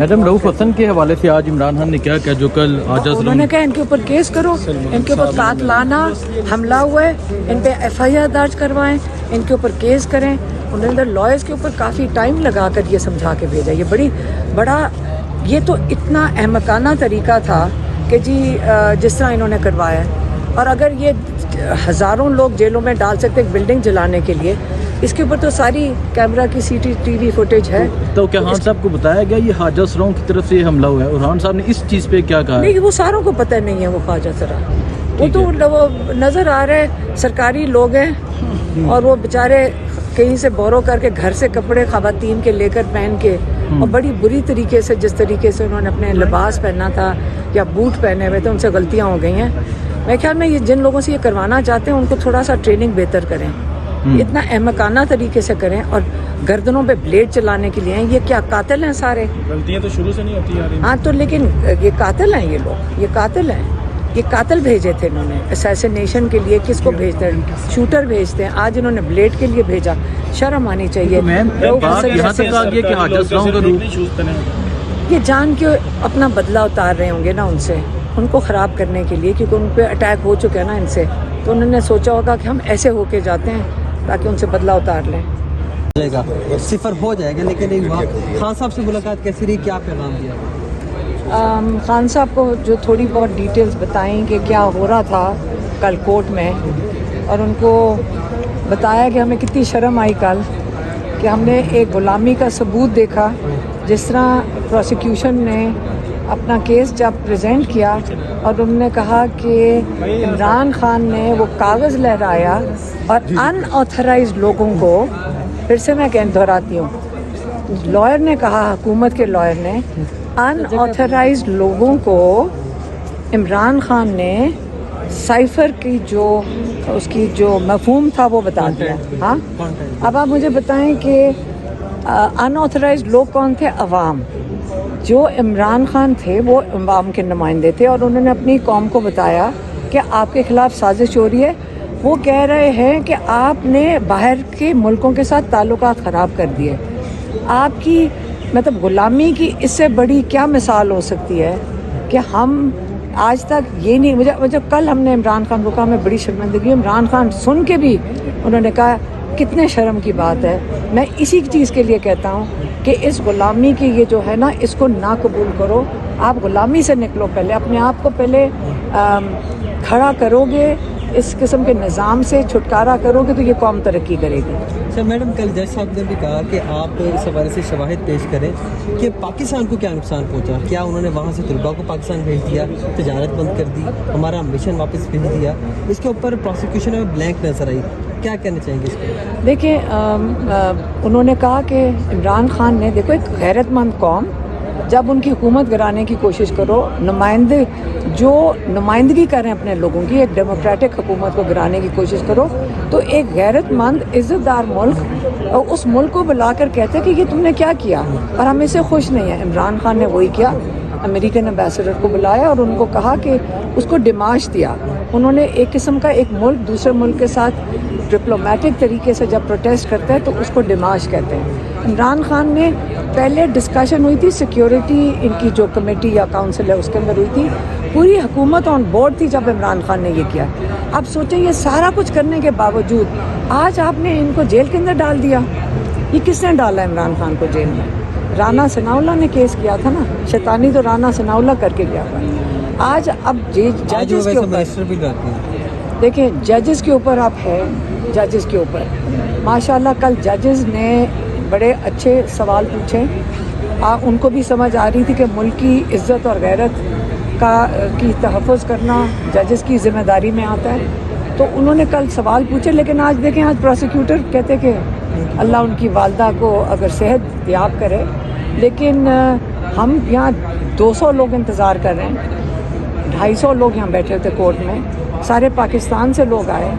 Madam Rauf Hasan के हवाले से आज इमरान खान ने क्या कहा जो कल आजा उन्होंने कहा इनके ऊपर केस करो, इनके ऊपर कातलाना हमला हुआ है, इन पे FIR दर्ज करवाएं, इनके ऊपर केस करें। उन्होंने लॉयर्स के ऊपर काफ़ी टाइम लगा कर ये समझा के भेजा। ये बड़ा ये तो इतना अहमकाना तरीका था कि जी जिस तरह इन्होंने करवाया है। और अगर ये हज़ारों लोग जेलों में डाल सकते एक बिल्डिंग जलाने के लिए, इसके ऊपर तो सारी कैमरा की CCTV फुटेज है। तो क्या खान साहब को बताया गया ये ख्वाजा सराओं की तरफ से ये हमला हुआ है और खान साहब ने इस चीज़ पे क्या कहा? नहीं, वो सारों को पता नहीं है वो ख्वाजा सरा, वो तो वो नज़र आ रहे सरकारी लोग हैं और वो बेचारे कहीं से बोरो करके घर से कपड़े ख़वातीन के लेकर पहन के और बड़ी बुरी तरीके से जिस तरीके से उन्होंने अपने लिबास पहना था या बूट पहने हुए थे, उनसे गलतियाँ हो गई हैं। मेरे ख्याल में ये जिन लोगों से ये करवाना चाहते हैं उनको थोड़ा सा ट्रेनिंग बेहतर करें, इतना अहमकाना तरीके से करें और गर्दनों पे ब्लेड चलाने के लिए हैं। ये क्या कातिल हैं सारे? गलतियां तो शुरू से नहीं होती आ रही। हाँ तो लेकिन ये कातिल हैं, ये लोग ये कातिल हैं। ये कातिल भेजे थे इन्होंने असैसिनेशन के लिए, किसको भेजते हैं? शूटर भेजते हैं। आज इन्होंने ब्लेड के लिए भेजा, शर्म आनी चाहिए। ये जान के अपना बदला उतार रहे होंगे ना उनसे, उनको ख़राब करने के लिए, क्योंकि उन पर अटैक हो चुके हैं ना इनसे, तो उन्होंने सोचा होगा कि हम ऐसे होके जाते हैं ताकि उनसे बदला उतार लें। सिफर हो जाएगा, लेकिन एक बात, खान साहब से मुलाकात कैसी रही, क्या पैगाम दिया? खान साहब को जो थोड़ी बहुत डिटेल्स बताई कि क्या हो रहा था कल कोर्ट में, और उनको बताया कि हमें कितनी शर्म आई कल कि हमने एक गुलामी का सबूत देखा। जिस तरह प्रोसिक्यूशन ने अपना केस जब प्रेजेंट किया और उन्होंने कहा कि इमरान खान ने वो कागज़ लहराया और अनऑथराइज्ड लोगों को, फिर से मैं दोहराती हूँ, लॉयर ने कहा, हुकूमत के लॉयर ने अनऑथराइज्ड लोगों को इमरान खान ने साइफर की जो उसकी जो मफहूम था वो बता दिया। हाँ, अब आप मुझे बताएं कि अनऑथराइज्ड लोग कौन थे? अवाम। जो इमरान खान थे वो अवाम के नुमाइंदे थे और उन्होंने अपनी कौम को बताया कि आपके ख़िलाफ़ साजिश हो रही है। वो कह रहे हैं कि आपने बाहर के मुल्कों के साथ ताल्लुकात ख़राब कर दिए। आपकी मतलब ग़ुलामी की इससे बड़ी क्या मिसाल हो सकती है कि हम आज तक ये नहीं, मुझे कल हमने इमरान खान को कहा, हमें बड़ी शर्मिंदगी। इमरान खान सुन के भी उन्होंने कहा कितने शर्म की बात है। मैं इसी चीज़ के लिए कहता हूँ कि इस ग़ुलामी की ये जो है ना, इसको ना कबूल करो। आप ग़ुलामी से निकलो, पहले अपने आप को पहले खड़ा करोगे, इस किस्म के निज़ाम से छुटकारा करोगे तो ये कौम तरक्की करेगी। अच्छा मैडम, कल जज साहब ने भी कहा कि आप इस हवाले से शवाहिद पेश करें कि पाकिस्तान को क्या नुकसान पहुंचा। क्या उन्होंने वहां से तलबा को पाकिस्तान भेज दिया, तजारत बंद कर दी, हमारा मिशन वापस भेज दिया? इसके ऊपर प्रोसिक्यूशन में ब्लैंक नजर आई, क्या कहना चाहेंगे इसको? देखिए, उन्होंने कहा कि इमरान खान ने, देखो एक गैरतमंद कौम जब उनकी हुकूमत गिराने की कोशिश करो, जो नुमाइंदगी कर रहे हैं अपने लोगों की, एक डेमोक्रेटिक हुकूमत को गिराने की कोशिश करो, तो एक गैरतमंद इज़्ज़तदार मुल्क और उस मुल्क को बुलाकर कहते हैं कि ये तुमने क्या किया, और हम इससे खुश नहीं हैं। इमरान खान ने वही किया, अमेरिकन एम्बेसडर को बुलाया और उनको कहा कि उसको डिमाश दिया। उन्होंने एक किस्म का, एक मुल्क दूसरे मुल्क के साथ डिप्लोमेटिक तरीके से जब प्रोटेस्ट करता है तो उसको डिमाश कहते हैं। इमरान खान ने पहले डिस्कशन हुई थी, सिक्योरिटी इनकी जो कमेटी या काउंसिल है उसके अंदर हुई थी, पूरी हुकूमत ऑन बोर्ड थी जब इमरान खान ने ये किया। अब सोचें, ये सारा कुछ करने के बावजूद आज आपने इनको जेल के अंदर डाल दिया। ये किसने डाला इमरान खान को जेल में? राना सनाउल्लाह ने केस किया था ना, शैतानी तो राना सनाउल्लाह करके गया था। आज अब जजेस के ऊपर देखिए, जजेस के ऊपर आप है, जजेस के ऊपर माशाल्लाह कल जजेस ने बड़े अच्छे सवाल पूछे। उनको भी समझ आ रही थी कि मुल्क की इज़्ज़त और गैरत की तहफ़्फ़ुज़ करना जजेस की ज़िम्मेदारी में आता है, तो उन्होंने कल सवाल पूछे। लेकिन आज देखें, आज प्रोसिक्यूटर कहते कि अल्लाह उनकी वालदा को अगर सेहत याब करे, लेकिन हम यहाँ 200 लोग इंतज़ार कर रहे हैं, 250 लोग यहाँ बैठे थे कोर्ट में, सारे पाकिस्तान से लोग आए,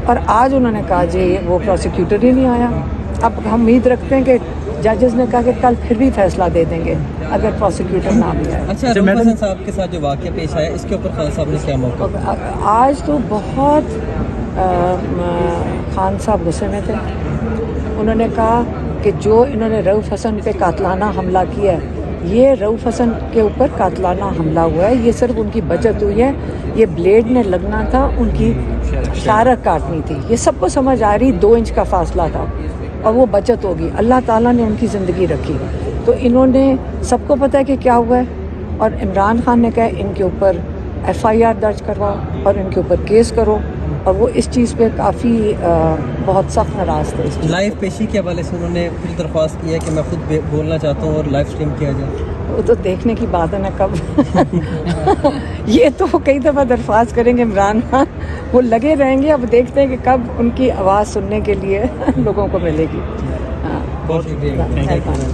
और आज उन्होंने कहा जी वो प्रोसिक्यूटर ही नहीं आया। अब हम उम्मीद रखते हैं कि जजेस ने कहा कि कल फिर भी फैसला दे देंगे अगर प्रोसिक्यूटर ना भी आए। अच्छा, रऊफ हसन साहब के साथ जो वाक़या पेश आया, इसके ऊपर खान साहब ने क्या मौका? आज तो बहुत खान साहब गुस्से में थे। उन्होंने कहा कि जो इन्होंने रऊफ हसन पे कातलाना हमला किया है ये रऊफ़ हसन के ऊपर कातलाना हमला हुआ है, ये सिर्फ उनकी बचत हुई है, ये ब्लेड ने लगना था, उनकी शारक काटनी थी, ये सबको समझ आ रही, 2 इंच का फासला था और वो बचत होगी, अल्लाह ताला ने उनकी ज़िंदगी रखी। तो इन्होंने, सबको पता है कि क्या हुआ है, और इमरान खान ने कहा इनके ऊपर FIR दर्ज करवाओ और इनके ऊपर केस करो, और वो इस चीज़ पे काफ़ी बहुत सख्त नाराज़ थे। लाइव पेशी के हवाले से उन्होंने खुद दरख्वास्त की है कि मैं खुद बोलना चाहता हूँ और लाइव स्ट्रीम किया जाए। वो तो देखने की बात है ना कब ये तो कई दफ़ा दरख्वास्त करेंगे इमरान खान, वो लगे रहेंगे, अब देखते हैं कि कब उनकी आवाज़ सुनने के लिए लोगों को मिलेगी। हाँ, बहुत शुक्रिया। मेहरबानी।